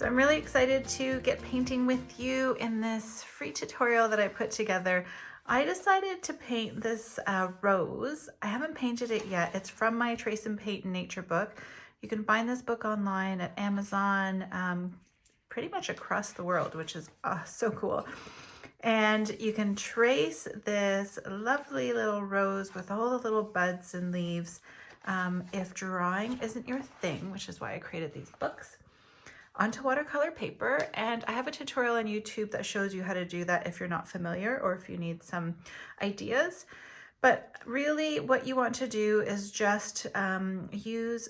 So I'm really excited to get painting with you in this free tutorial that I put together. I decided to paint this rose. I haven't painted it yet. It's from my Trace and Paint Nature book. You can find this book online at Amazon, pretty much across the world, which is so cool. And you can trace this lovely little rose with all the little buds and leaves if drawing isn't your thing, which is why I created these books, onto watercolor paper. And I have a tutorial on YouTube that shows you how to do that if you're not familiar or if you need some ideas. But really what you want to do is just I use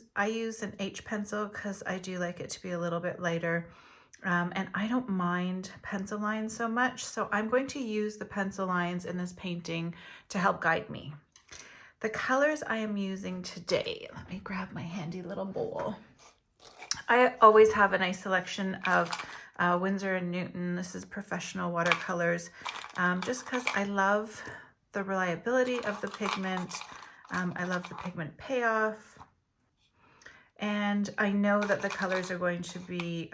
an H pencil because I do like it to be a little bit lighter. And I don't mind pencil lines so much. So I'm going to use the pencil lines in this painting to help guide me. The colors I am using today, let me grab my handy little bowl. I always have a nice selection of Winsor & Newton. This is professional watercolors, just because I love the reliability of the pigment. I love the pigment payoff. And I know that the colors are going to be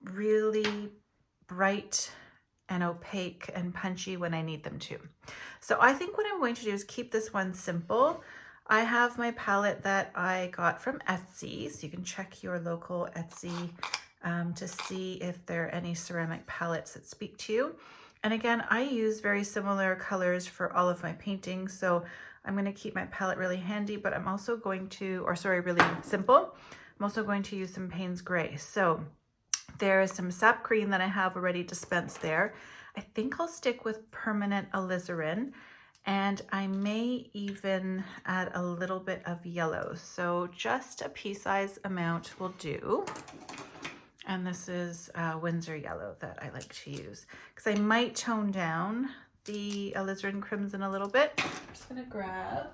really bright and opaque and punchy when I need them to. So I think what I'm going to do is keep this one simple. I have my palette that I got from Etsy, so you can check your local Etsy to see if there are any ceramic palettes that speak to you. And again, I use very similar colors for all of my paintings, so I'm going to keep my palette really handy, but I'm also going to, really simple. I'm also going to use some Payne's Gray. So there is some sap green that I have already dispensed there. I think I'll stick with permanent alizarin, and I may even add a little bit of yellow. So just a pea-size amount will do. And this is Winsor yellow that I like to use because I might tone down the alizarin crimson a little bit. I'm just gonna grab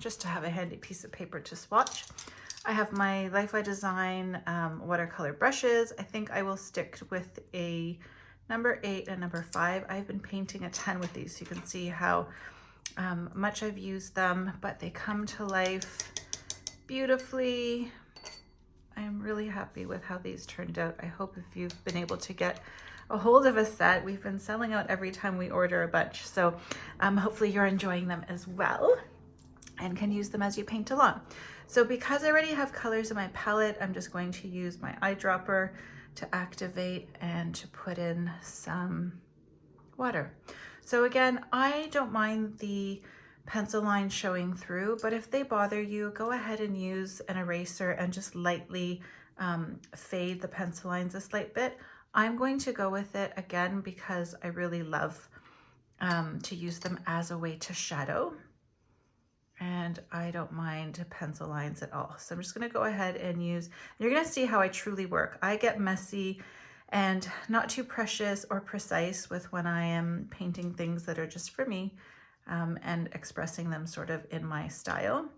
just to have a handy piece of paper to swatch. I have my Life by Design watercolor brushes. I think I will stick with a number 8 and number 5. I've been painting a ton with these, so you can see how much I've used them, but they come to life beautifully. I'm really happy with how these turned out. I hope if you've been able to get a hold of a set, we've been selling out every time we order a bunch. So hopefully you're enjoying them as well and can use them as you paint along. So because I already have colors in my palette, I'm just going to use my eyedropper to activate and to put in some water. So again, I don't mind the pencil line showing through, but if they bother you, go ahead and use an eraser and just lightly fade the pencil lines a slight bit. I'm going to go with it again because I really love to use them as a way to shadow. And I don't mind pencil lines at all. So I'm just gonna go ahead and use, you're gonna see how I truly work. I get messy and not too precious or precise with when I am painting things that are just for me and expressing them sort of in my style.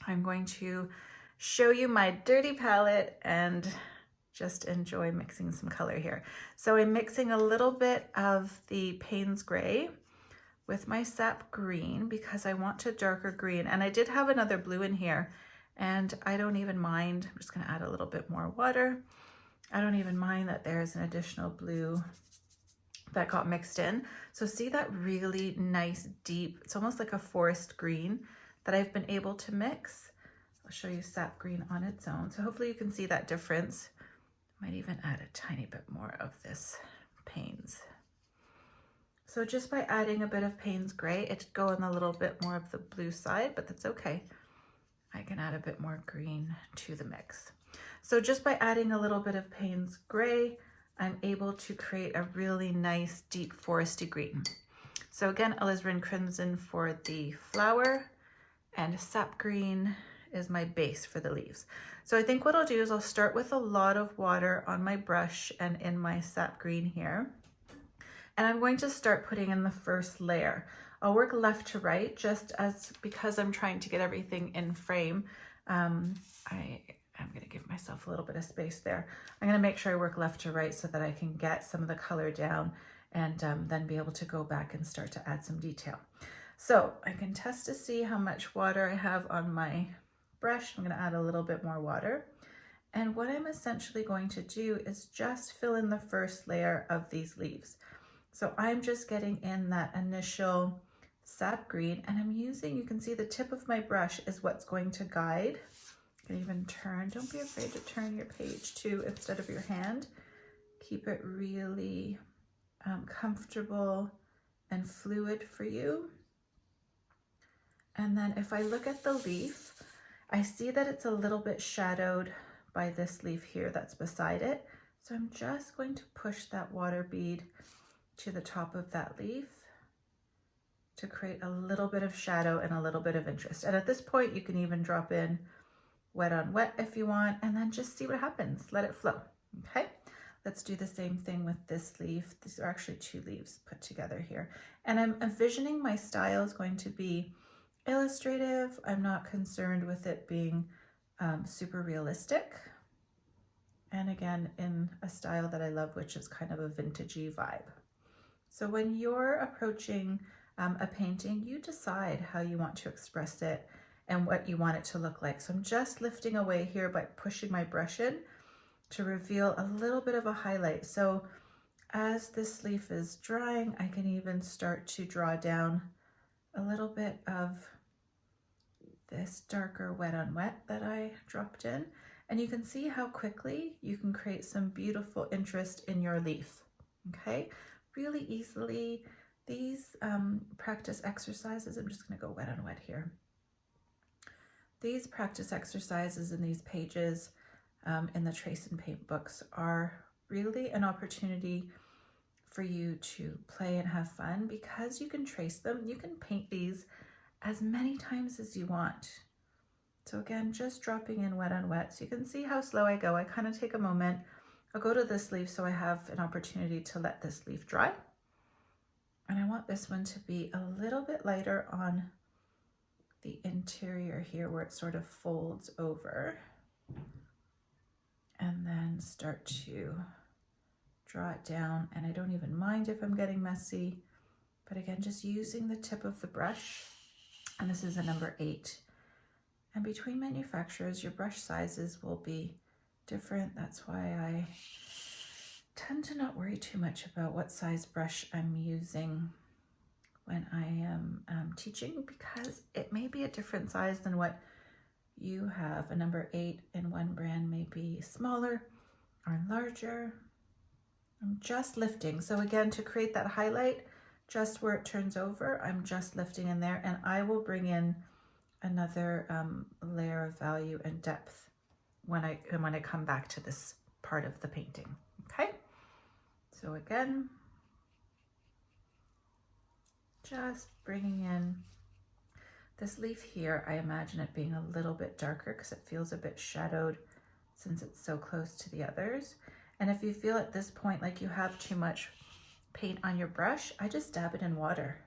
I'm going to show you my dirty palette and just enjoy mixing some color here. So I'm mixing a little bit of the Payne's Gray with my sap green because I want a darker green. And I did have another blue in here and I don't even mind. I'm just gonna add a little bit more water. I don't even mind that there's an additional blue that got mixed in. So see that really nice deep, it's almost like a forest green that I've been able to mix. I'll show you sap green on its own. So hopefully you can see that difference. Might even add a tiny bit more of this Payne's. So just by adding a bit of Payne's Gray, it'd go on a little bit more of the blue side, but that's okay. I can add a bit more green to the mix. So just by adding a little bit of Payne's Gray, I'm able to create a really nice deep foresty green. So again, alizarin crimson for the flower and sap green is my base for the leaves. So I think what I'll do is I'll start with a lot of water on my brush and in my sap green here. And I'm going to start putting in the first layer. I'll work left to right just as because I'm trying to get everything in frame. I'm going to give myself a little bit of space there. I'm going to make sure I work left to right so that I can get some of the color down and then be able to go back and start to add some detail. So I can test to see how much water I have on my brush. I'm going to add a little bit more water. And what I'm essentially going to do is just fill in the first layer of these leaves. So I'm just getting in that initial sap green, and I'm using, you can see the tip of my brush is what's going to guide. You can even turn, don't be afraid to turn your page too instead of your hand. Keep it really comfortable and fluid for you. And then if I look at the leaf, I see that it's a little bit shadowed by this leaf here that's beside it. So I'm just going to push that water bead to the top of that leaf to create a little bit of shadow and a little bit of interest. And at this point, you can even drop in wet on wet if you want, and then just see what happens. Let it flow, okay? Let's do the same thing with this leaf. These are actually 2 leaves put together here. And I'm envisioning my style is going to be illustrative. I'm not concerned with it being super realistic. And again, in a style that I love, which is kind of a vintagey vibe. So when you're approaching a painting, you decide how you want to express it and what you want it to look like. So I'm just lifting away here by pushing my brush in to reveal a little bit of a highlight. So as this leaf is drying, I can even start to draw down a little bit of this darker wet on wet that I dropped in. And you can see how quickly you can create some beautiful interest in your leaf, okay? Really easily. These practice exercises, I'm just gonna go wet on wet here. These practice exercises in these pages in the Trace and Paint books are really an opportunity for you to play and have fun because you can trace them. You can paint these as many times as you want. So again, just dropping in wet on wet. So you can see how slow I go. I kind of take a moment. I'll go to this leaf so I have an opportunity to let this leaf dry. And I want this one to be a little bit lighter on the interior here where it sort of folds over. And then start to draw it down. And I don't even mind if I'm getting messy. But again, just using the tip of the brush. And this is a number 8. And between manufacturers, your brush sizes will be different. That's why I tend to not worry too much about what size brush I'm using when I am teaching, because it may be a different size than what you have. A number 8 in one brand may be smaller or larger. I'm just lifting. So again, to create that highlight, just where it turns over, I'm just lifting in there, and I will bring in another layer of value and depth when I come back to this part of the painting, okay? So again, just bringing in this leaf here. I imagine it being a little bit darker because it feels a bit shadowed since it's so close to the others. And if you feel at this point like you have too much paint on your brush, I just dab it in water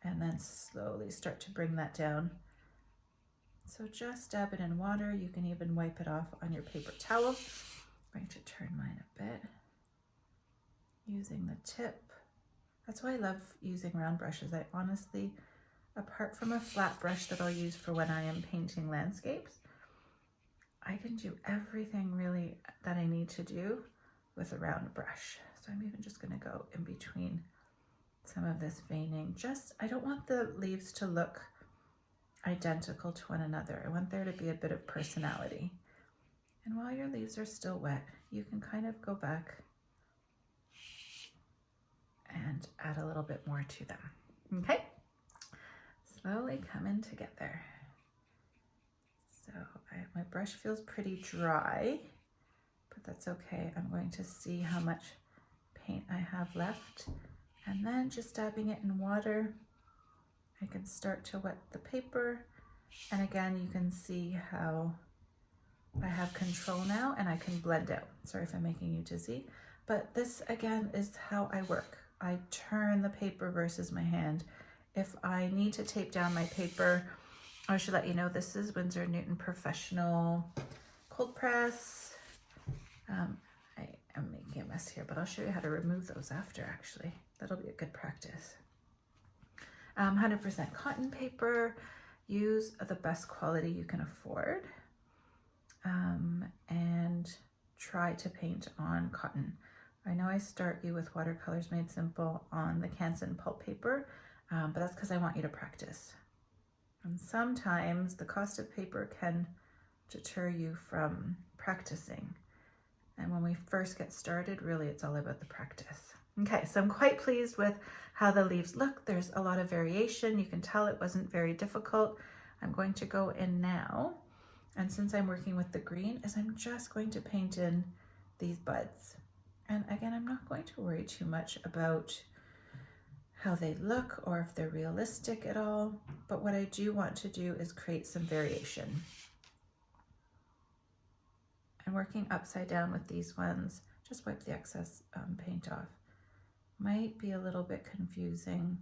and then slowly start to bring that down. So just dab it in water. You can even wipe it off on your paper towel. I'm going to turn mine a bit using the tip. That's why I love using round brushes. I honestly, apart from a flat brush that I'll use for when I am painting landscapes, I can do everything really that I need to do with a round brush. So I'm even just gonna go in between some of this veining. I don't want the leaves to look identical to one another. I want there to be a bit of personality. And while your leaves are still wet, you can kind of go back and add a little bit more to them, okay? Slowly coming together. So my brush feels pretty dry, but that's okay. I'm going to see how much paint I have left, and then just dabbing it in water, I can start to wet the paper. And again, you can see how I have control now and I can blend out. Sorry if I'm making you dizzy, but this again is how I work. I turn the paper versus my hand. If I need to tape down my paper, I should let you know this is Winsor & Newton Professional Cold Press. I am making a mess here, but I'll show you how to remove those after actually. That'll be a good practice. 100% cotton paper. Use the best quality you can afford, and try to paint on cotton. I know I start you with Watercolors Made Simple on the Canson pulp paper, but that's because I want you to practice. And sometimes the cost of paper can deter you from practicing. And when we first get started, really it's all about the practice. Okay, so I'm quite pleased with how the leaves look. There's a lot of variation. You can tell it wasn't very difficult. I'm going to go in now, and since I'm working with the green, I'm just going to paint in these buds. And again, I'm not going to worry too much about how they look or if they're realistic at all, but what I do want to do is create some variation. And working upside down with these ones, just wipe the excess paint off. Might be a little bit confusing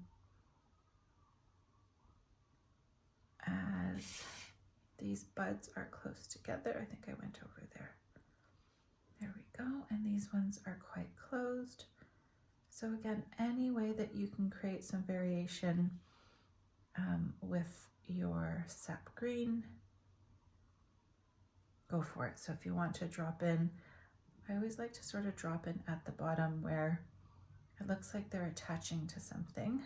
as these buds are close together. I think I went over there. There we go, and these ones are quite closed. So again, any way that you can create some variation with your sap green, go for it. So if you want to drop in, I always like to sort of drop in at the bottom where it looks like they're attaching to something.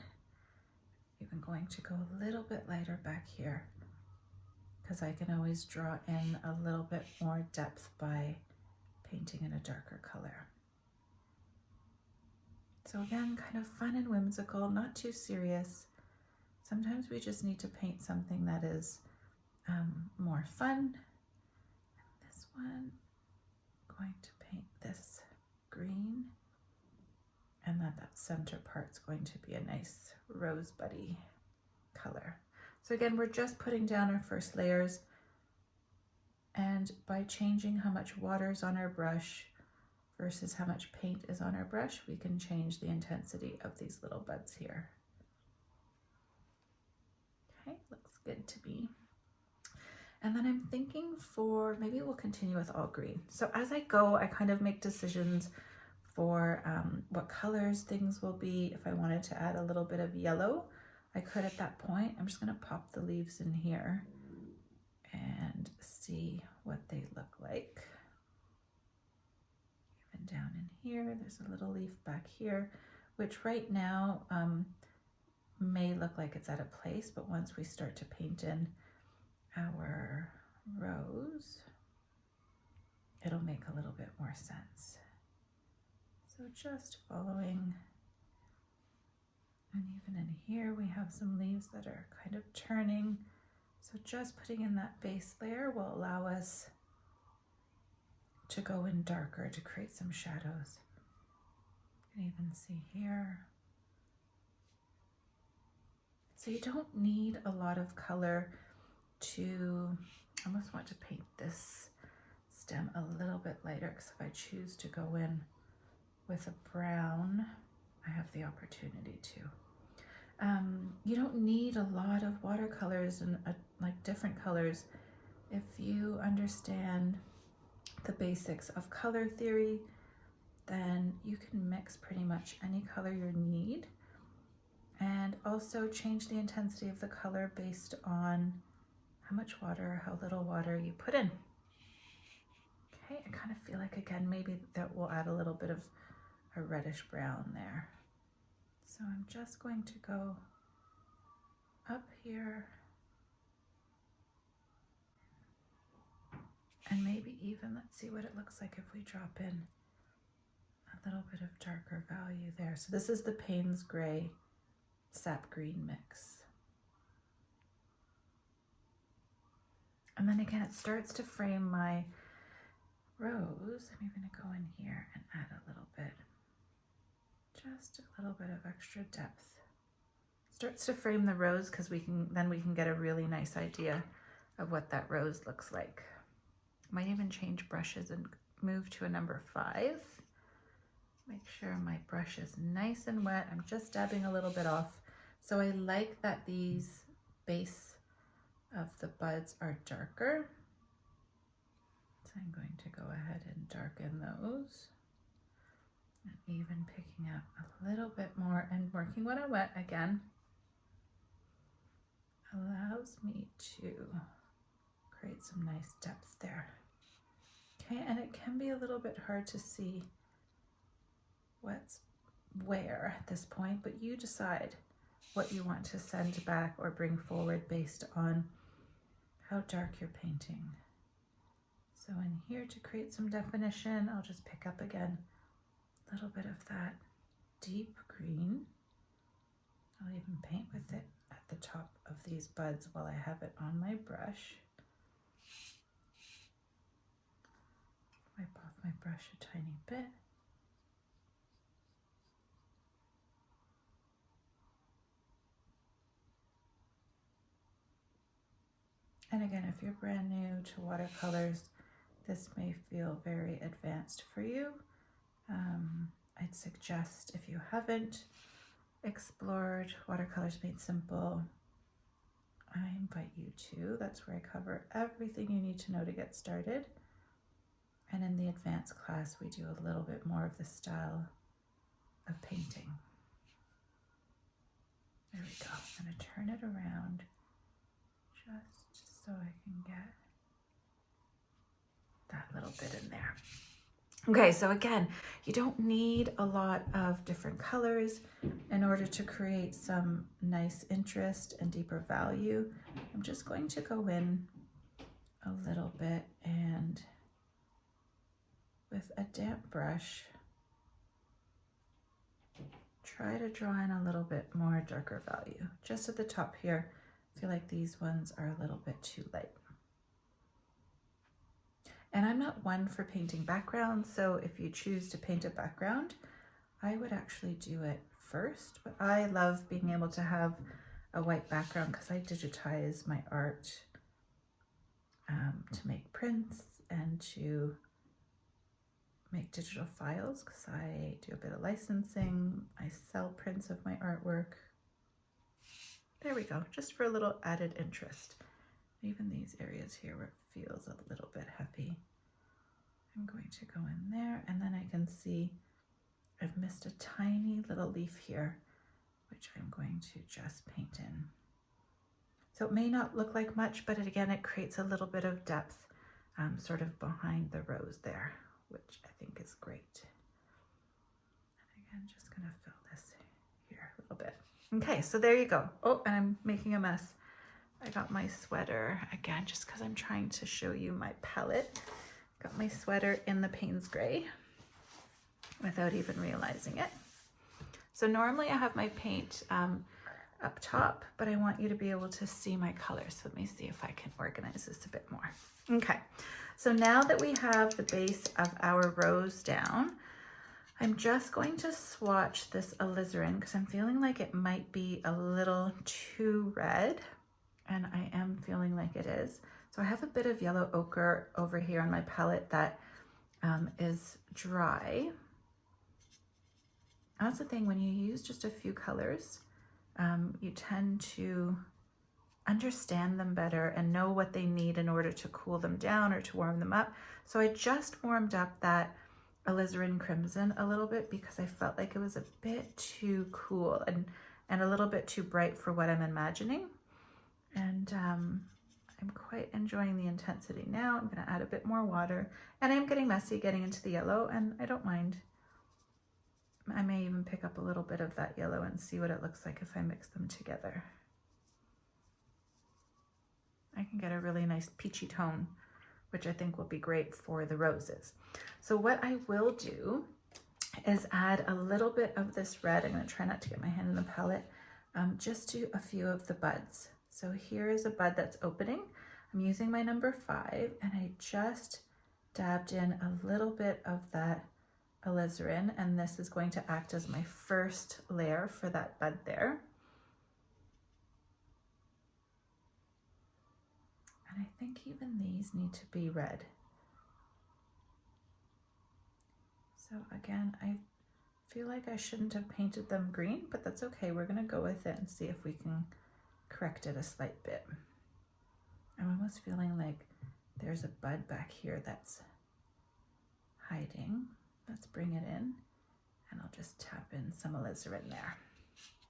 Even going to go a little bit lighter back here because I can always draw in a little bit more depth by painting in a darker color. So again, kind of fun and whimsical, not too serious. Sometimes we just need to paint something that is more fun. This one, I'm going to paint this green, and that center part's going to be a nice rosebuddy color. So again, we're just putting down our first layers, and by changing how much water's on our brush versus how much paint is on our brush, we can change the intensity of these little buds here. Okay, looks good to me. And then I'm thinking for, maybe we'll continue with all green. So as I go, I kind of make decisions for what colors things will be. If I wanted to add a little bit of yellow, I could at that point. I'm just gonna pop the leaves in here and see what they look like. Even down in here, there's a little leaf back here, which right now may look like it's out of place, but once we start to paint in our rose, it'll make a little bit more sense. So just following, and even in here we have some leaves that are kind of turning. So just putting in that base layer will allow us to go in darker to create some shadows. You can even see here. So you don't need a lot of color to, I almost want to paint this stem a little bit lighter, because if I choose to go in with a brown, I have the opportunity to. You don't need a lot of watercolors and like different colors. If you understand the basics of color theory, then you can mix pretty much any color you need, and also change the intensity of the color based on how much water, how little water you put in. Okay, I kind of feel like, again, maybe that will add a little bit of a reddish brown there. So I'm just going to go up here and maybe even, let's see what it looks like if we drop in a little bit of darker value there. So this is the Payne's Gray Sap Green mix. And then again, it starts to frame my rose. I'm even gonna go in here and add a little bit, just a little bit of extra depth. Starts to frame the rose because we can get a really nice idea of what that rose looks like. Might even change brushes and move to a number 5. Make sure my brush is nice and wet. I'm just dabbing a little bit off. So I like that these base of the buds are darker. So I'm going to go ahead and darken those. And even picking up a little bit more and working when I wet again. allows me to create some nice depth there. Okay, and it can be a little bit hard to see what's where at this point, but you decide what you want to send back or bring forward based on how dark you're painting. So in here, to create some definition, I'll just pick up again a little bit of that deep green. I'll even paint with it at the top of these buds while I have it on my brush. Wipe off my brush a tiny bit. And again, if you're brand new to watercolors, this may feel very advanced for you. I'd suggest, if you haven't explored Watercolors Made Simple, I invite you to. That's where I cover everything you need to know to get started. And in the advanced class, we do a little bit more of the style of painting. There we go. I'm going to turn it around just so I can get that little bit in there. Okay, so again, you don't need a lot of different colors in order to create some nice interest and deeper value. I'm just going to go in a little bit and with a damp brush, try to draw in a little bit more darker value. Just at the top here, I feel like these ones are a little bit too light. And I'm not one for painting backgrounds, so if you choose to paint a background, I would actually do it first. But I love being able to have a white background because I digitize my art to make prints and to make digital files because I do a bit of licensing. I sell prints of my artwork. There we go, just for a little added interest. Even these areas here where it feels a little bit heavy, I'm going to go in there, and then I can see I've missed a tiny little leaf here, which I'm going to just paint in. So it may not look like much, but again, it creates a little bit of depth sort of behind the rose there, which I think is great. And again, just gonna fill this here a little bit. Okay, so there you go. Oh, and I'm making a mess. I got my sweater, again, just because I'm trying to show you my palette. Got my sweater in the Payne's Gray without even realizing it. So normally I have my paint up top, but I want you to be able to see my colors. So let me see if I can organize this a bit more. Okay, so now that we have the base of our rose down, I'm just going to swatch this alizarin because I'm feeling like it might be a little too red. And I am feeling like it is. So I have a bit of yellow ochre over here on my palette that is dry. That's the thing, when you use just a few colors, you tend to understand them better and know what they need in order to cool them down or to warm them up. So I just warmed up that alizarin crimson a little bit because I felt like it was a bit too cool and a little bit too bright for what I'm imagining. And I'm quite enjoying the intensity now. I'm going to add a bit more water, and I'm getting messy getting into the yellow, and I don't mind. I may even pick up a little bit of that yellow and see what it looks like if I mix them together. I can get a really nice peachy tone, which I think will be great for the roses. So what I will do is add a little bit of this red. I'm going to try not to get my hand in the palette, just to a few of the buds. So here is a bud that's opening. I'm using my number 5, and I just dabbed in a little bit of that alizarin, and this is going to act as my first layer for that bud there. And I think even these need to be red. So again, I feel like I shouldn't have painted them green, but that's okay. We're gonna go with it and see if we can correct it a slight bit. I'm almost feeling like there's a bud back here that's hiding. Let's bring it in, and I'll just tap in some alizarin there.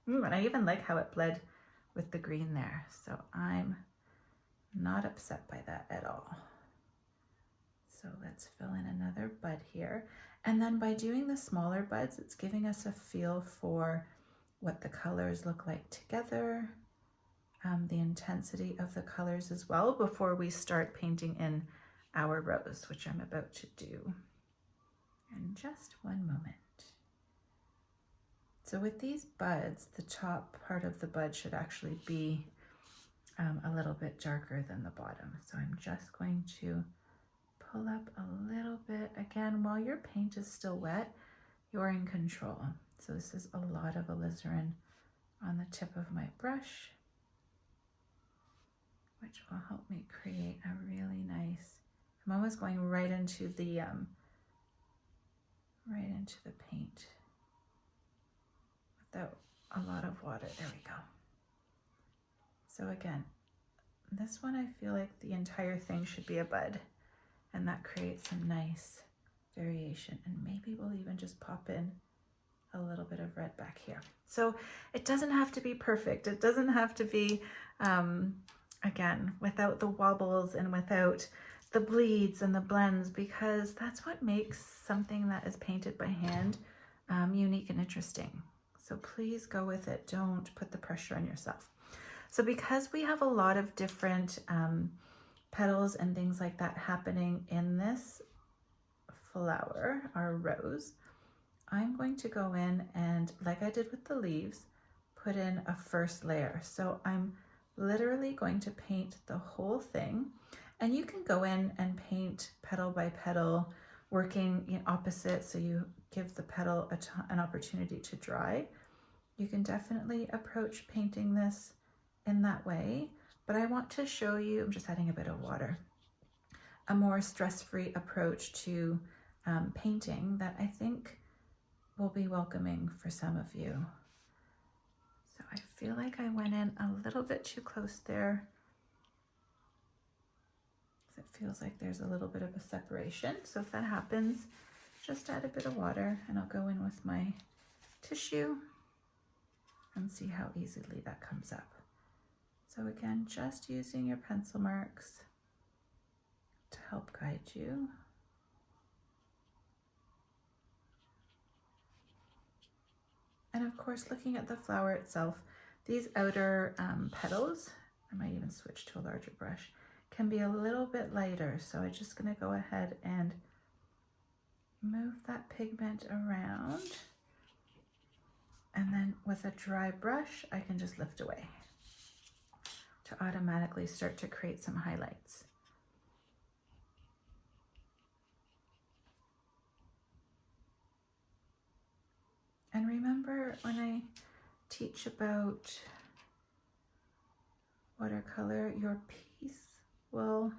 And I even like how it bled with the green there. So I'm not upset by that at all. So let's fill in another bud here. And then by doing the smaller buds, it's giving us a feel for what the colors look like together, the intensity of the colors as well, before we start painting in our rose, which I'm about to do in just one moment. So with these buds, the top part of the bud should actually be a little bit darker than the bottom. So I'm just going to pull up a little bit. Again, while your paint is still wet, you're in control. So this is a lot of alizarin on the tip of my brush, which will help me create a really nice, I'm almost going right into the paint without a lot of water. There we go. So again, this one I feel like the entire thing should be a bud, and that creates some nice variation. And maybe we'll even just pop in a little bit of red back here. So it doesn't have to be perfect. It doesn't have to be, again, without the wobbles and without the bleeds and the blends, because that's what makes something that is painted by hand unique and interesting. So please go with it. Don't put the pressure on yourself. So because we have a lot of different petals and things like that happening in this flower, our rose, I'm going to go in and, like I did with the leaves, put in a first layer. So I'm literally going to paint the whole thing, and you can go in and paint petal by petal, working in opposite, so you give the petal an opportunity to dry. You can definitely approach painting this in that way, but I want to show you, I'm just adding a bit of water, a more stress-free approach to painting that I think will be welcoming for some of you. So I feel like I went in a little bit too close there. It feels like there's a little bit of a separation. So if that happens, just add a bit of water, and I'll go in with my tissue and see how easily that comes up. So again, just using your pencil marks to help guide you. And of course, looking at the flower itself, these outer petals, I might even switch to a larger brush, can be a little bit lighter. So I'm just gonna go ahead and move that pigment around. And then with a dry brush, I can just lift away to automatically start to create some highlights. And remember, when I teach about watercolor, your piece will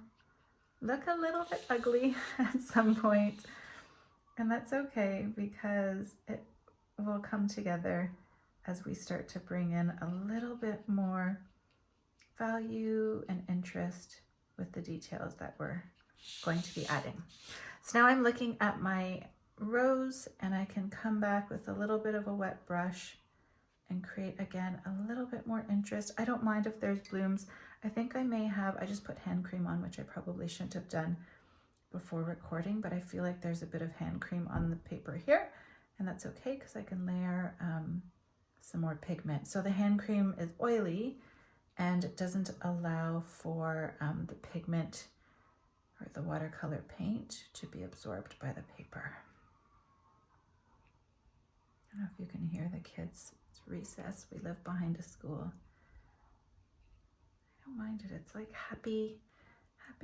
look a little bit ugly at some point, and that's okay, because it will come together as we start to bring in a little bit more value and interest with the details that we're going to be adding. So now I'm looking at my rose, and I can come back with a little bit of a wet brush and create again a little bit more interest. I don't mind if there's blooms. I think I may have, I just put hand cream on, which I probably shouldn't have done before recording, but I feel like there's a bit of hand cream on the paper here, and that's okay because I can layer some more pigment. So the hand cream is oily and it doesn't allow for the pigment or the watercolor paint to be absorbed by the paper. I don't know if you can hear the kids. It's recess. We live behind a school. I don't mind it. It's like happy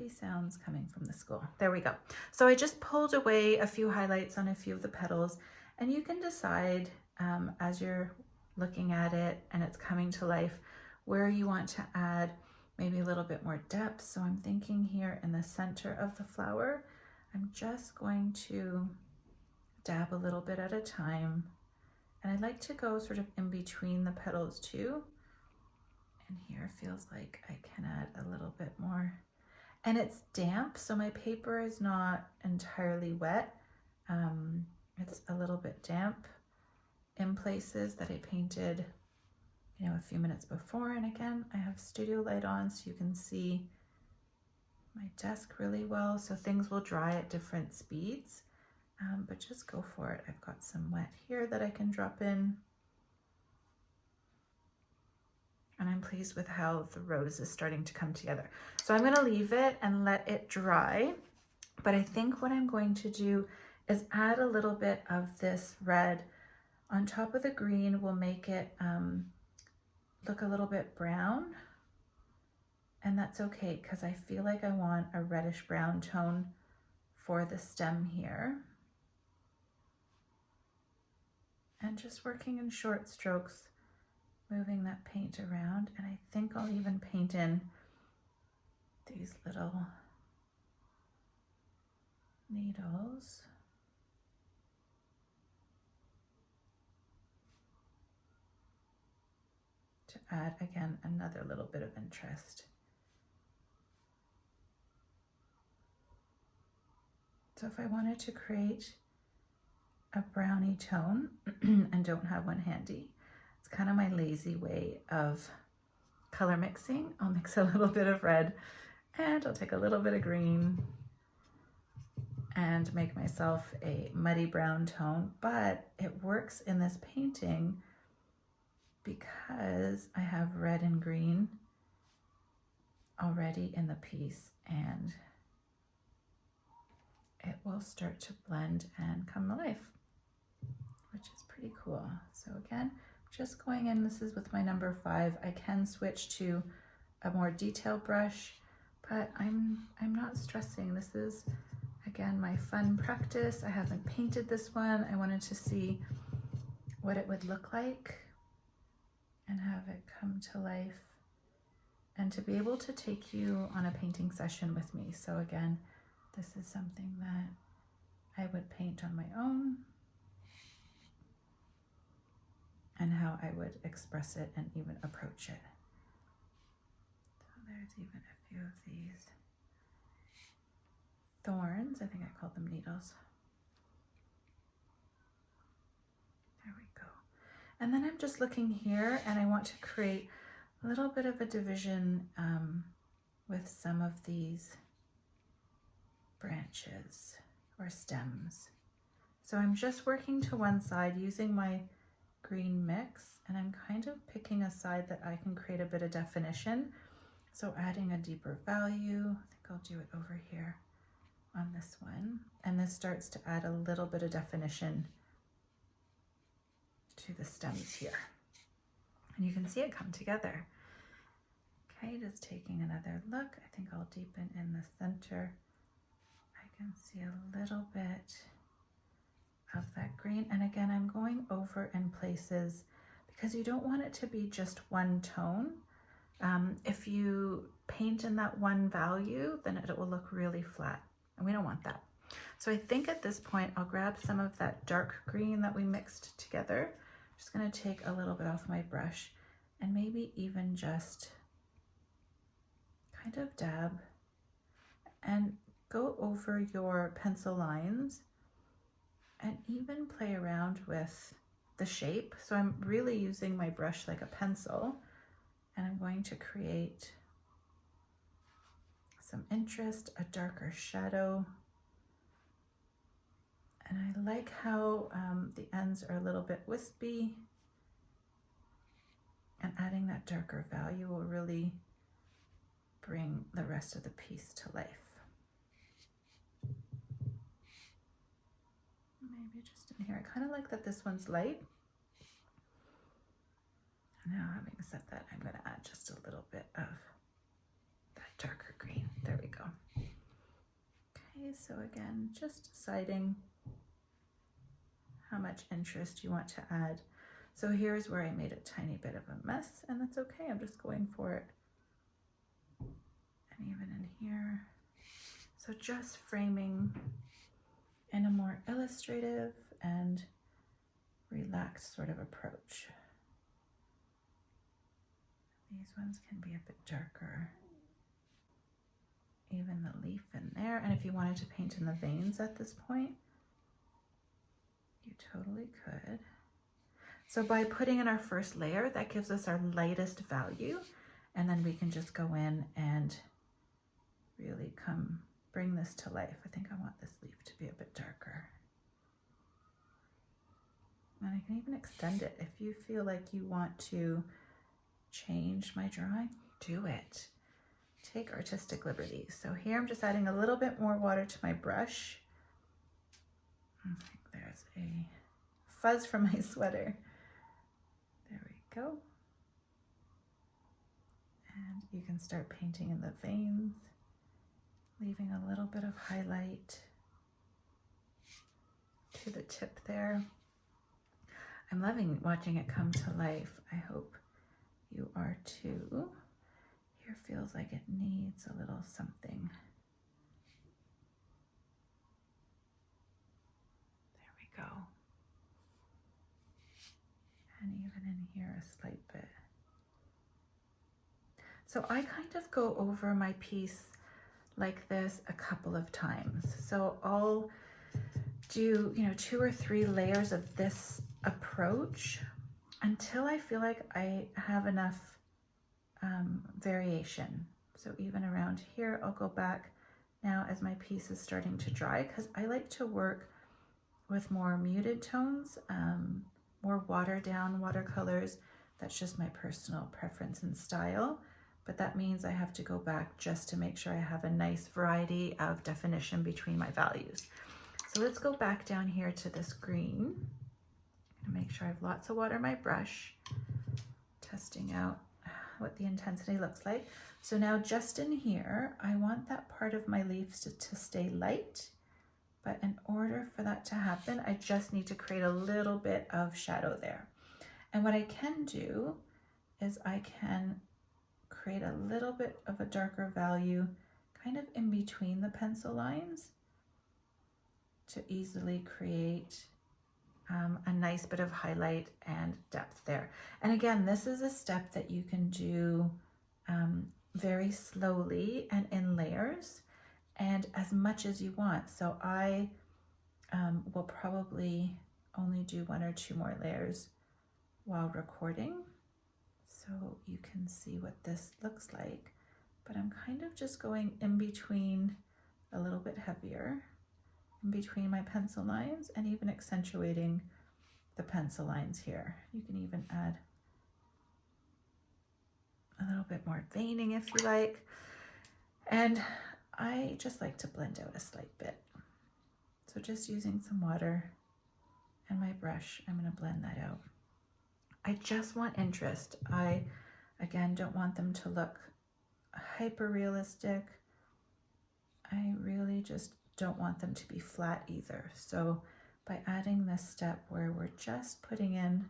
sounds coming from the school. There we go. So I just pulled away a few highlights on a few of the petals, and you can decide as you're looking at it and it's coming to life where you want to add maybe a little bit more depth. So I'm thinking here in the center of the flower, I'm just going to dab a little bit at a time. And I like to go sort of in between the petals too. And here feels like I can add a little bit more. And it's damp, so my paper is not entirely wet. It's a little bit damp in places that I painted you know, a few minutes before. And again, I have studio light on so you can see my desk really well. So things will dry at different speeds, but just go for it. I've got some wet here that I can drop in. And I'm pleased with how the rose is starting to come together. So I'm gonna leave it and let it dry. But I think what I'm going to do is add a little bit of this red on top of the green. Will make it look a little bit brown. And that's okay, because I feel like I want a reddish brown tone for the stem here. And just working in short strokes, moving that paint around. And I think I'll even paint in these little needles. To add, again, another little bit of interest. So if I wanted to create a brownie tone and don't have one handy, it's kind of my lazy way of color mixing. I'll mix a little bit of red and I'll take a little bit of green and make myself a muddy brown tone, but it works in this painting because I have red and green already in the piece, and it will start to blend and come to life, which is pretty cool. So again, just going in, this is with my number 5. I can switch to a more detailed brush, but I'm not stressing. This is, again, my fun practice. I haven't painted this one. I wanted to see what it would look like and have it come to life, and to be able to take you on a painting session with me. So again, this is something that I would paint on my own, and how I would express it and even approach it. So there's even a few of these thorns. I think I called them needles. There we go. And then I'm just looking here, and I want to create a little bit of a division with some of these branches or stems. So I'm just working to one side using my green mix, and I'm kind of picking a side that I can create a bit of definition. So adding a deeper value. I think I'll do it over here on this one. And this starts to add a little bit of definition to the stems here. And you can see it come together. Okay, just taking another look. I think I'll deepen in the center. I can see a little bit of that green. And again, I'm going over in places because you don't want it to be just one tone. If you paint in that one value, then it will look really flat, and we don't want that. So I think at this point, I'll grab some of that dark green that we mixed together. Just gonna take a little bit off my brush and maybe even just kind of dab and go over your pencil lines and even play around with the shape. So I'm really using my brush like a pencil, and I'm going to create some interest, a darker shadow. And I like how the ends are a little bit wispy, and adding that darker value will really bring the rest of the piece to life. Maybe just in here. I kind of like that this one's light. Now, having said that, I'm going to add just a little bit of that darker green. There we go. Okay, so again, just deciding how much interest you want to add. So here's where I made a tiny bit of a mess, and that's okay. I'm just going for it. And even in here. So just framing in a more illustrative and relaxed sort of approach. These ones can be a bit darker. Even the leaf in there. And if you wanted to paint in the veins at this point, you totally could. So by putting in our first layer, that gives us our lightest value, and then we can just go in and really bring this to life. I think I want this leaf to be a bit darker. And I can even extend it. If you feel like you want to change my drawing, do it. Take artistic liberties. So here I'm just adding a little bit more water to my brush. I think there's a fuzz from my sweater. There we go. And you can start painting in the veins, leaving a little bit of highlight to the tip there. I'm loving watching it come to life. I hope you are too. Here feels like it needs a little something. There we go. And even in here a slight bit. So I kind of go over my piece like this a couple of times. So I'll do, 2 or 3 layers of this approach until I feel like I have enough variation. So even around here, I'll go back now as my piece is starting to dry, because I like to work with more muted tones, more watered down watercolors. That's just my personal preference and style. But that means I have to go back just to make sure I have a nice variety of definition between my values. So let's go back down here to this green and make sure I have lots of water in my brush, testing out what the intensity looks like. So now just in here, I want that part of my leaves to stay light, but in order for that to happen, I just need to create a little bit of shadow there. And what I can do is I can create a little bit of a darker value kind of in between the pencil lines to easily create a nice bit of highlight and depth there. And again, this is a step that you can do very slowly and in layers and as much as you want. So I will probably only do 1 or 2 more layers while recording, so you can see what this looks like. But I'm kind of just going in between, a little bit heavier, in between my pencil lines, and even accentuating the pencil lines here. You can even add a little bit more veining if you like. And I just like to blend out a slight bit. So just using some water and my brush, I'm going to blend that out. I just want interest. I, again, don't want them to look hyper realistic. I really just don't want them to be flat either. So by adding this step where we're just putting in,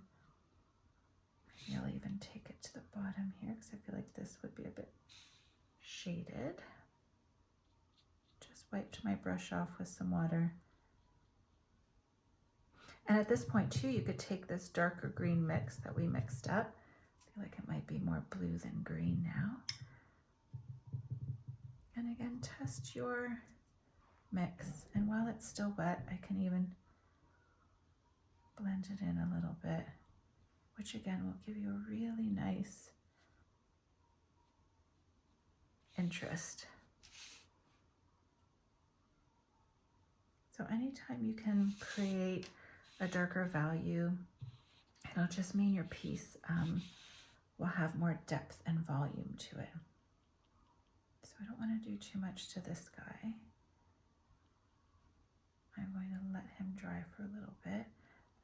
maybe I'll even take it to the bottom here because I feel like this would be a bit shaded. Just wiped my brush off with some water. And at this point too, you could take this darker green mix that we mixed up. I feel like it might be more blue than green now. And again, test your mix. And while it's still wet, I can even blend it in a little bit, which again will give you a really nice interest. So anytime you can create a darker value, it'll just mean your piece will have more depth and volume to it. So I don't want to do too much to this guy. I'm going to let him dry for a little bit.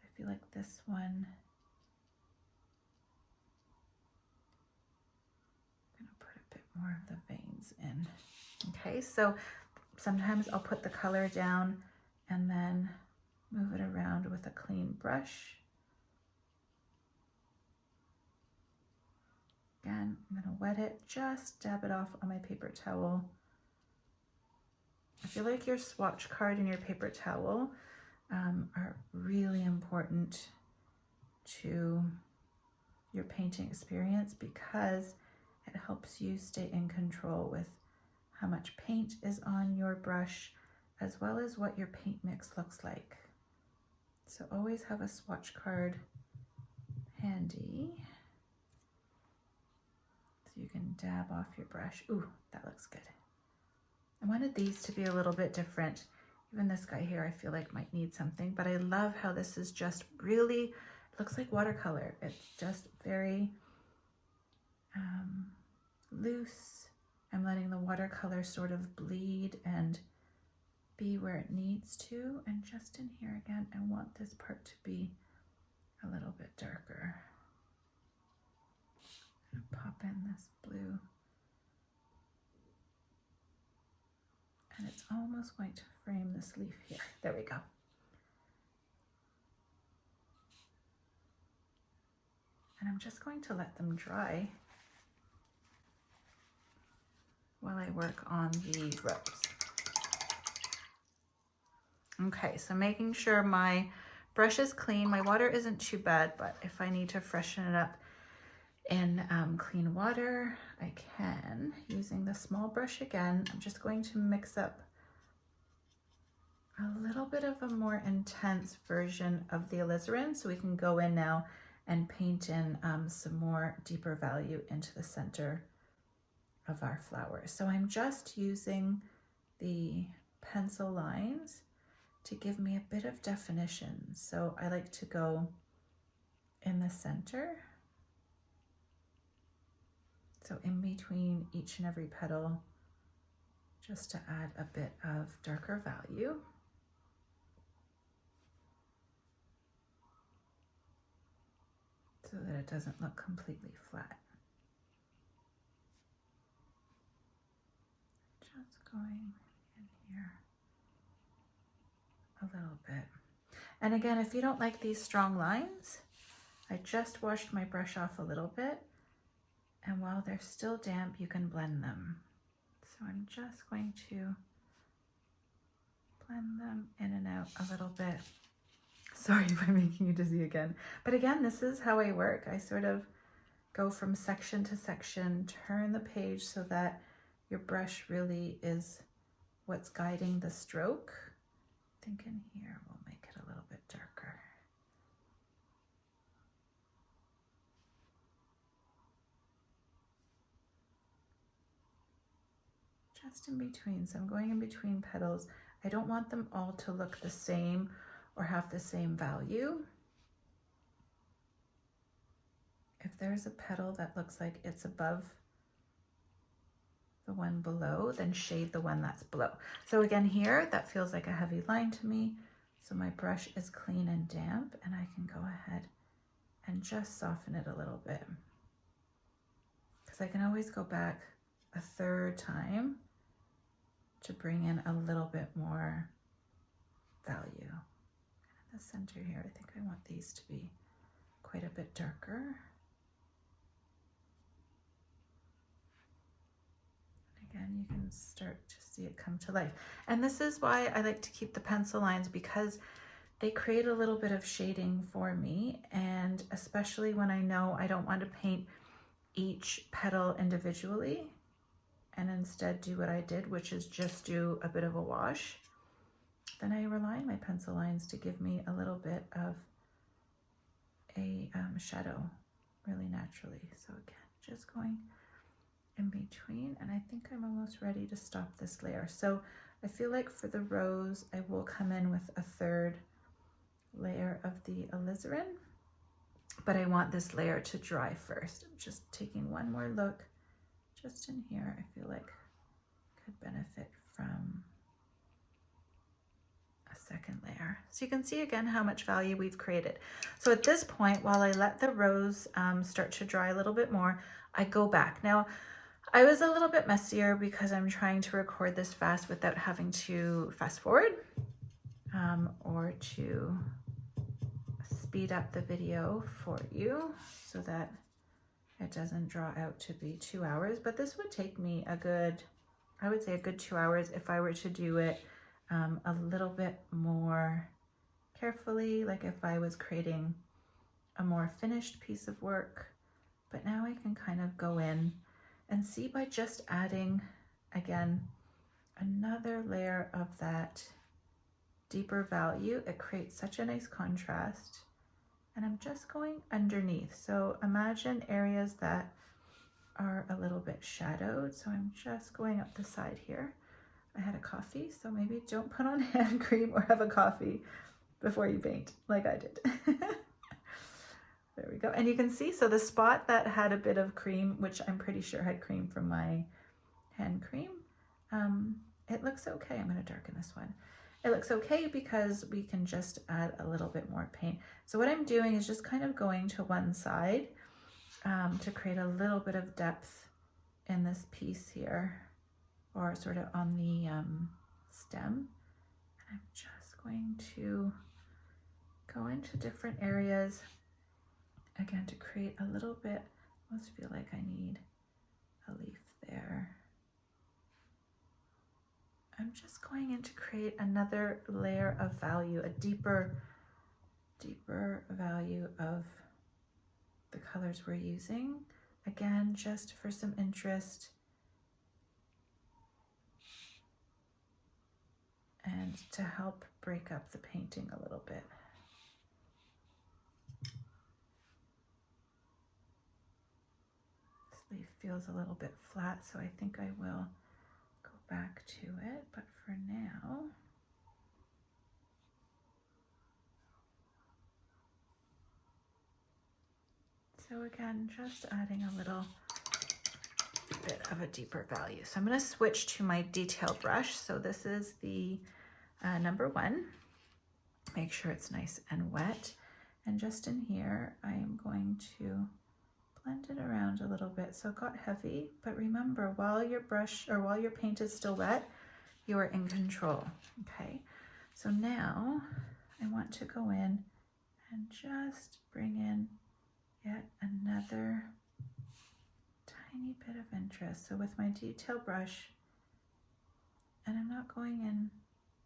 I feel like this one, I'm going to put a bit more of the veins in. Okay, so sometimes I'll put the color down and then move it around with a clean brush. Again, I'm going to wet it, just dab it off on my paper towel. I feel like your swatch card and your paper towel are really important to your painting experience because it helps you stay in control with how much paint is on your brush as well as what your paint mix looks like. So always have a swatch card handy. So you can dab off your brush. Ooh, that looks good. I wanted these to be a little bit different. Even this guy here, I feel like might need something, but I love how this is just really, it looks like watercolor. It's just very loose. I'm letting the watercolor sort of bleed and be where it needs to. And just in here again, I want this part to be a little bit darker. I'm gonna pop in this blue. And it's almost going to frame this leaf here. There we go. And I'm just going to let them dry while I work on the rose. Okay, so making sure my brush is clean. My water isn't too bad, but if I need to freshen it up in clean water, I can, using the small brush again. I'm just going to mix up a little bit of a more intense version of the alizarin so we can go in now and paint in some more deeper value into the center of our flower. So I'm just using the pencil lines to give me a bit of definition. So I like to go in the center. So in between each and every petal, just to add a bit of darker value. So that it doesn't look completely flat. Just going in here a little bit. And again, if you don't like these strong lines, I just washed my brush off a little bit. And while they're still damp, you can blend them. So I'm just going to blend them in and out a little bit. Sorry if I'm making you dizzy again. But again, this is how I work. I sort of go from section to section, turn the page so that your brush really is what's guiding the stroke. I think in here we'll make it a little bit darker. Just in between, so I'm going in between petals. I don't want them all to look the same or have the same value. If there's a petal that looks like it's above the one below, then shade the one that's below. So again here, that feels like a heavy line to me. So my brush is clean and damp, and I can go ahead and just soften it a little bit. Because I can always go back a third time to bring in a little bit more value. And in the center here, I think I want these to be quite a bit darker. Again, you can start to see it come to life. And this is why I like to keep the pencil lines, because they create a little bit of shading for me. And especially when I know I don't want to paint each petal individually, and instead do what I did, which is just do a bit of a wash, then I rely on my pencil lines to give me a little bit of a shadow really naturally. So again, just going in between, and I think I'm almost ready to stop this layer. So I feel like for the rose, I will come in with a third layer of the alizarin, but I want this layer to dry first. I'm just taking one more look. Just in here, I feel like could benefit from a second layer. So you can see again how much value we've created. So at this point, while I let the rose start to dry a little bit more, I go back. Now, I was a little bit messier because I'm trying to record this fast without having to fast forward or to speed up the video for you so that it doesn't draw out to be 2 hours, but this would take me a good, I would say a good 2 hours if I were to do it a little bit more carefully, like if I was creating a more finished piece of work. But now I can kind of go in and see by just adding, again, another layer of that deeper value, it creates such a nice contrast and I'm just going underneath. So imagine areas that are a little bit shadowed. So I'm just going up the side here. I had a coffee, so maybe don't put on hand cream or have a coffee before you paint like I did. There we go. And you can see, so the spot that had a bit of cream, which I'm pretty sure had cream from my hand cream, it looks okay. I'm going to darken this one. It looks okay because we can just add a little bit more paint. So what I'm doing is just kind of going to one side to create a little bit of depth in this piece here, or sort of on the stem. And I'm just going to go into different areas again to create a little bit. I almost feel like I need a leaf there. I'm just going in to create another layer of value, a deeper value of the colors we're using. Again, just for some interest and to help break up the painting a little bit. This leaf feels a little bit flat, so I think I will go back to it, but for now, so again, just adding a little bit of a deeper value. So I'm going to switch to my detail brush. So this is the number 1. Make sure it's nice and wet. And just in here, I am going to blend it around a little bit. So it got heavy, but remember, while your brush or while your paint is still wet, you are in control. Okay. So now I want to go in and just bring in yet another tiny bit of interest. So with my detail brush, and I'm not going in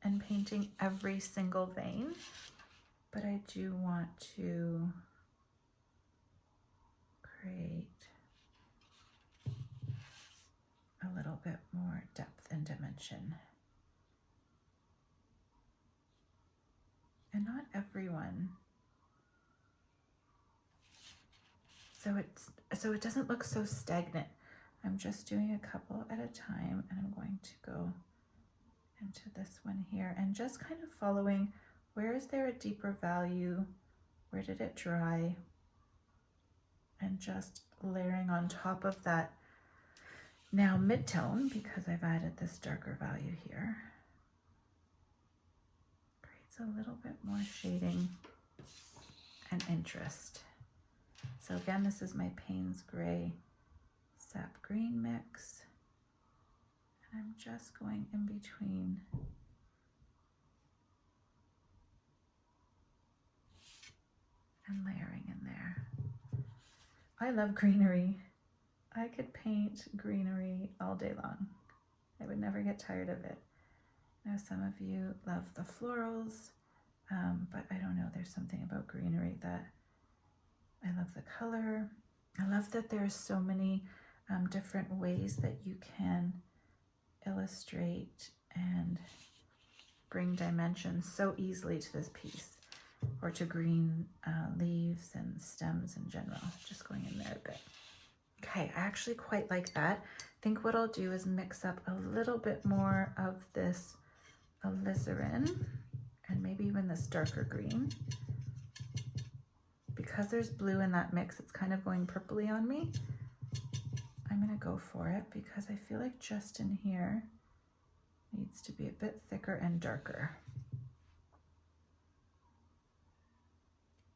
and painting every single vein, but I do want to create a little bit more depth and dimension. And not everyone. So it doesn't look so stagnant. I'm just doing a couple at a time, and I'm going to go into this one here and just kind of following, where is there a deeper value? Where did it dry? And just layering on top of that now mid-tone, because I've added this darker value here. Creates a little bit more shading and interest. So again, this is my Payne's Gray Sap Green mix. And I'm just going in between and layering in there. I love greenery. I could paint greenery all day long. I would never get tired of it. I know some of you love the florals, but I don't know, there's something about greenery that I love the color. I love that there's so many different ways that you can illustrate and bring dimensions so easily to this piece, or to green leaves and stems in general. Just going in there a bit. Okay, I actually quite like that. I think what I'll do is mix up a little bit more of this alizarin and maybe even this darker green. Because there's blue in that mix, it's kind of going purpley on me. I'm gonna go for it because I feel like just in here needs to be a bit thicker and darker.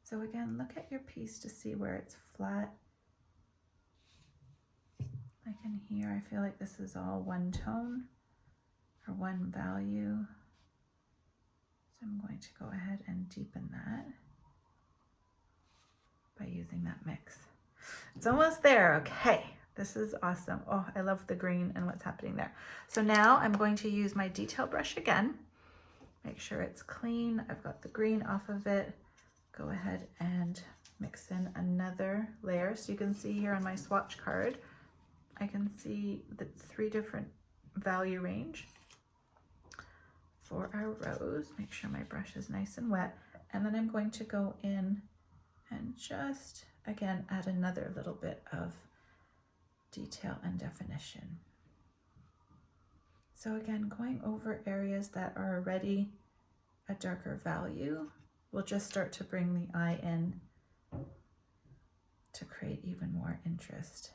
So again, look at your piece to see where it's flat. Like in here, I feel like this is all one tone or one value. So I'm going to go ahead and deepen that by using that mix. It's almost there. Okay, this is awesome. Oh, I love the green and what's happening there. So now I'm going to use my detail brush again. Make sure it's clean. I've got the green off of it. Go ahead and mix in another layer. So you can see here on my swatch card, I can see the 3 different value range for our rose. Make sure my brush is nice and wet. And then I'm going to go in and just, again, add another little bit of detail and definition. So again, going over areas that are already a darker value will just start to bring the eye in to create even more interest.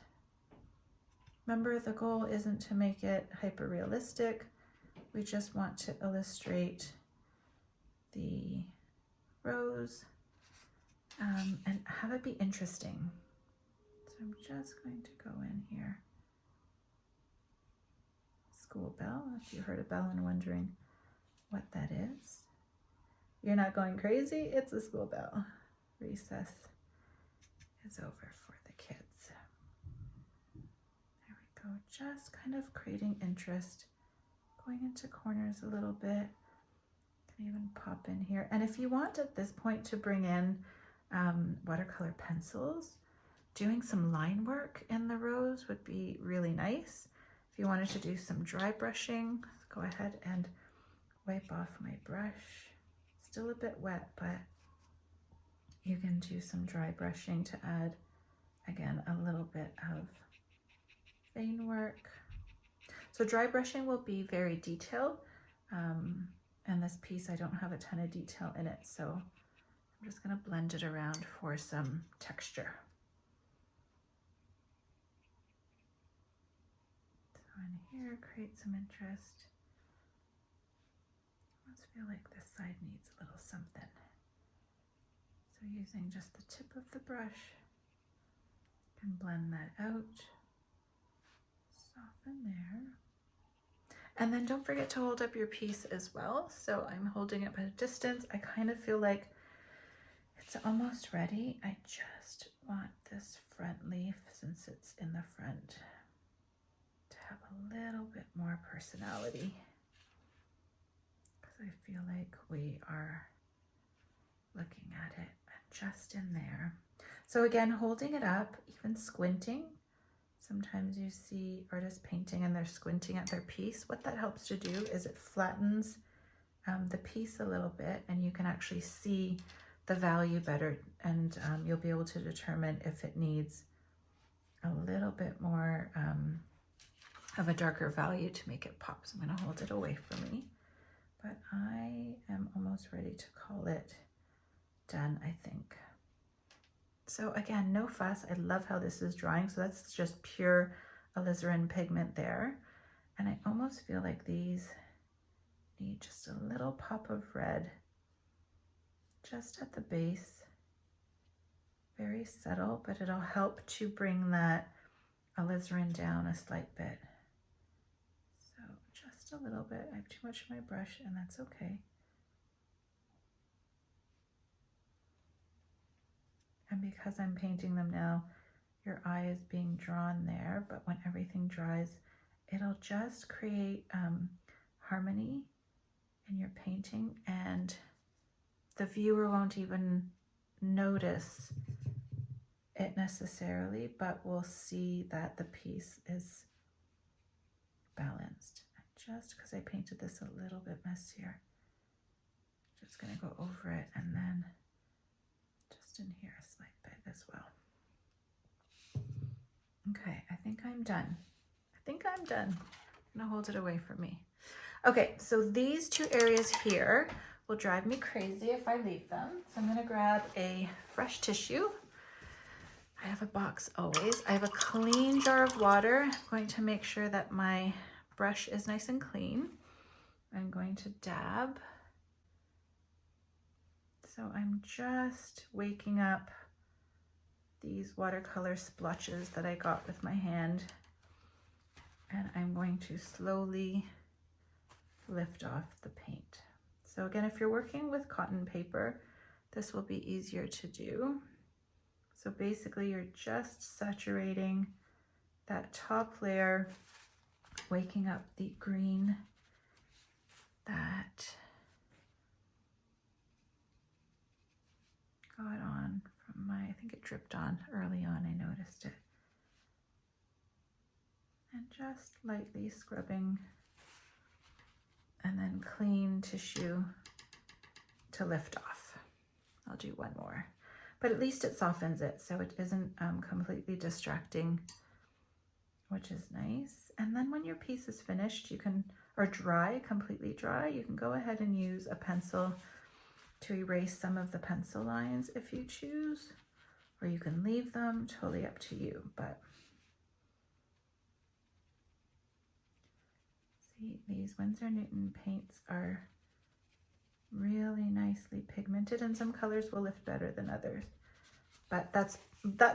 Remember, the goal isn't to make it hyper realistic. We just want to illustrate the rose and have it be interesting. So I'm just going to go in here. School bell, if you heard a bell and wondering what that is. You're not going crazy, it's a school bell. Recess is over for the kids. There we go, just kind of creating interest, going into corners a little bit. Can even pop in here. And if you want at this point to bring in watercolor pencils, doing some line work in the rose would be really nice. If you wanted to do some dry brushing, go ahead and wipe off my brush. Still a bit wet, but you can do some dry brushing to add, again, a little bit of vein work. So dry brushing will be very detailed. And this piece, I don't have a ton of detail in it, so I'm just gonna blend it around for some texture. So in here, create some interest. I almost feel like this side needs a little something. So using just the tip of the brush, can blend that out, soften there. And then don't forget to hold up your piece as well. So I'm holding it at a distance. I kind of feel like it's almost ready. I just want this front leaf, since it's in the front, to have a little bit more personality. Because I feel like we are looking at it just in there. So again, holding it up, even squinting. Sometimes you see artists painting and they're squinting at their piece. What that helps to do is it flattens the piece a little bit, and you can actually see the value better, and you'll be able to determine if it needs a little bit more of a darker value to make it pop. So I'm going to hold it away from me, but I am almost ready to call it done, I think. So again, no fuss. I love how this is drying. So that's just pure alizarin pigment there. And I almost feel like these need just a little pop of red just at the base. Very subtle, but it'll help to bring that alizarin down a slight bit. So just a little bit. I have too much in my brush, and that's okay. And because I'm painting them now, your eye is being drawn there, but when everything dries, it'll just create harmony in your painting, and the viewer won't even notice it necessarily, but will see that the piece is balanced. Just because I painted this a little bit messier, just gonna go over it, and then just in here a slight bit as well. Okay, I think I'm done. I'm gonna hold it away from me. Okay, so these two areas here will drive me crazy if I leave them. So I'm gonna grab a fresh tissue. I have a box always. I have a clean jar of water. I'm going to make sure that my brush is nice and clean. I'm going to dab. So I'm just waking up these watercolor splotches that I got with my hand, and I'm going to slowly lift off the paint. So again, if you're working with cotton paper, this will be easier to do. So basically you're just saturating that top layer, waking up the green that got on from I think it dripped on early on, I noticed it. And just lightly scrubbing, and then clean tissue to lift off. I'll do one more. but at least it softens it so it isn't completely distracting, which is nice. And then when your piece is finished, you can, or dry, completely dry, you can go ahead and use a pencil to erase some of the pencil lines if you choose, or you can leave them, totally up to you. But see, these Winsor Newton paints are really nicely pigmented, and some colors will lift better than others, but that's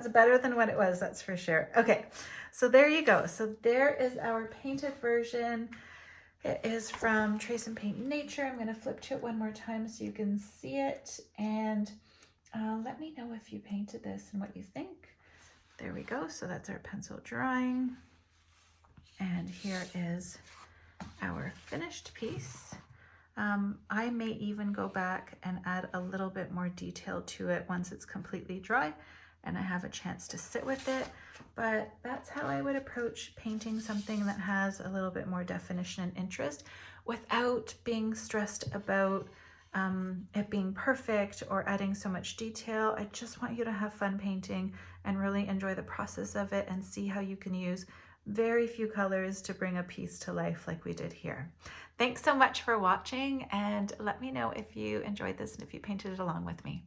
better than what it was, that's for sure. Okay, so there you go. So there is our painted version. It is from Trace and Paint Nature. I'm going to flip to it one more time so you can see it, and let me know if you painted this and what you think. There we go. So that's our pencil drawing, and here is our finished piece. I may even go back and add a little bit more detail to it once it's completely dry and I have a chance to sit with it, but that's how I would approach painting something that has a little bit more definition and interest without being stressed about it being perfect or adding so much detail. I just want you to have fun painting and really enjoy the process of it and see how you can use very few colors to bring a piece to life like we did here. Thanks so much for watching, and let me know if you enjoyed this and if you painted it along with me.